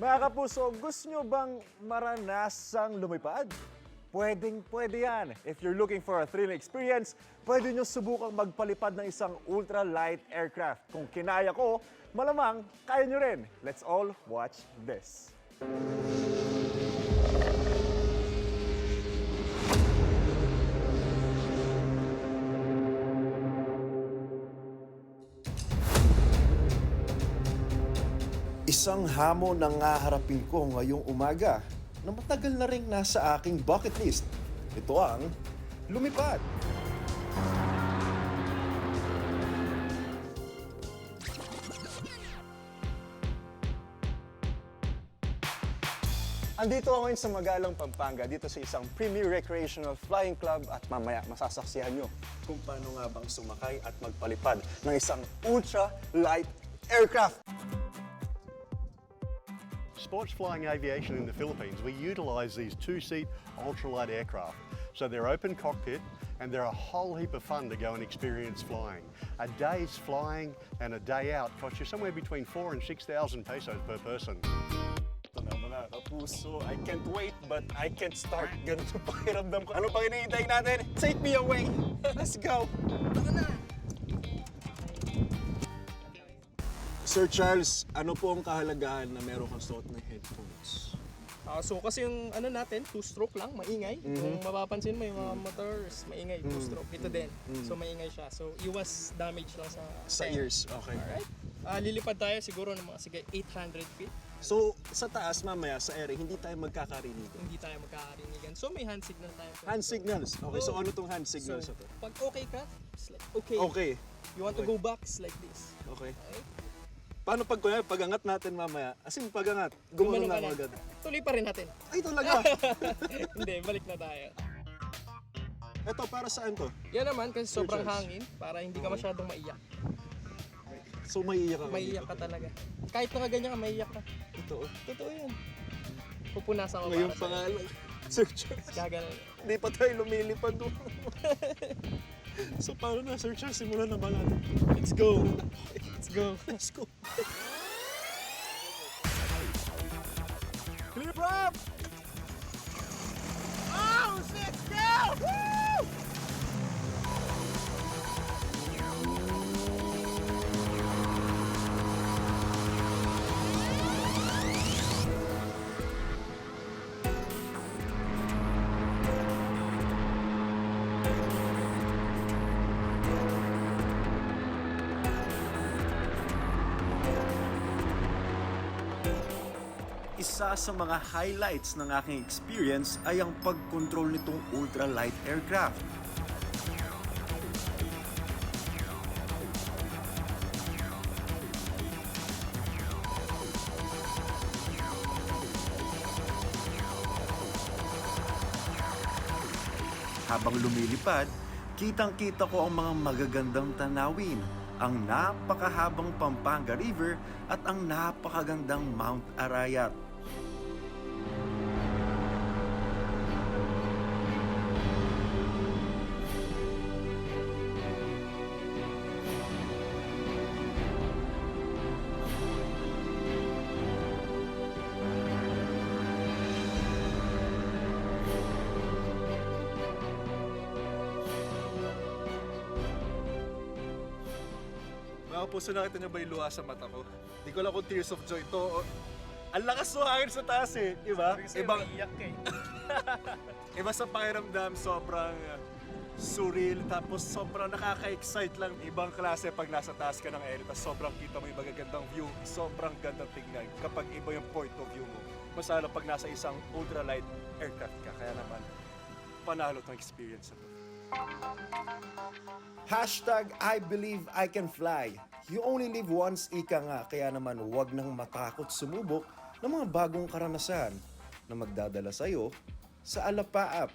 Mga kapuso, gusto nyo bang maranasang lumipad? Pwedeng-pwede yan. If you're looking for a thrilling experience, pwede nyo subukang magpalipad ng isang ultralight aircraft. Kung kinaya ko, malamang kaya nyo rin. Let's all watch this. Isang hamon ang haharapin ko ngayong umaga na matagal na rin nasa aking bucket list. Ito ang lumipad. Andito ako ngayon sa Magalang, Pampanga, dito sa isang Premier Recreational Flying Club at mamaya masasaksihan nyo kung paano nga bang sumakay at magpalipad ng isang ultra-light aircraft. Sports flying aviation in the Philippines, we utilise these two-seat ultralight aircraft. So they're open cockpit and they're a whole heap of fun to go and experience flying. A day's flying and a day out costs you somewhere between 4,000 and 6,000 pesos per person. Ito na mga kapuso, I can't wait but I can't start. Ganun yung pakiramdam ko. Ano pang hinihintay natin? Take me away! Let's go! Tara na! Sir Charles, ano po ang kahalagahan na meron kang suot ng headphones? So kasi yung ano natin, two-stroke lang, maingay. Kung mapapansin mo yung mga motors, maingay, two-stroke. Ito din. So maingay siya. So iwas damage lang Sa tenga. ears, okay. Alright. Lilipad tayo siguro ng mga 800 feet. So, sa taas mamaya, sa ere, hindi tayo magkakarinigan. Hindi tayo magkakarinigan. So may hand signal tayo. Hand signals. Okay, so ano tong hand signals So, na to? pag okay ka, it's like okay. Okay. You want to go back, it's like this. Okay. Okay? Paano pag kunyari, pagangat natin mamaya? As in, pagangat. Gumanon na ka ako agad. Tuloy pa rin natin. Ay, talaga! Hindi, balik na tayo. Ito, para saan to? Yan naman kasi sobrang Charles. hangin para hindi ka masyadong maiyak. So, maiiyak ako Maiiyak dito. ka talaga. Kahit nakaganyan ka, maiiyak ka. Ito. Totoo yan. Pupunasan ko Ngayong para sa'yo. pangalan. Sir Charles. Gaganon. Hindi pa tayo lumilipad doon. So, paano na, Sir Charles? Simulan na ba natin? Let's go. Let's go. Let's go. Clear prop! Oh, let's go! Woo! Isa sa mga highlights ng aking experience ay ang pag-control nitong ultralight aircraft. Habang lumilipad, kitang-kita ko ang mga magagandang tanawin, ang napakahabang Pampanga River at ang napakagandang Mount Arayat. Mga puso, nakita niyo ba yung luha sa mata ko? Di ko alam kung tears of joy to. Ang lakas ng hangin sa taas eh, di ba? Iyak ka eh. Iba sa pakiramdam, sobrang surreal, tapos sobrang nakaka-excite lang. Ibang klase pag nasa taas ka ng ere, tapos sobrang kita mo yung magagandang view, sobrang gandang tignan kapag iba yung point of view mo. Mas lalo pag nasa isang ultralight aircraft ka, kaya naman panalo tong experience na to. Hashtag I believe I can fly. You only live once, ika nga. Kaya naman huwag nang matakot sumubok ng mga bagong karanasan na magdadala sa'yo sa alapaap.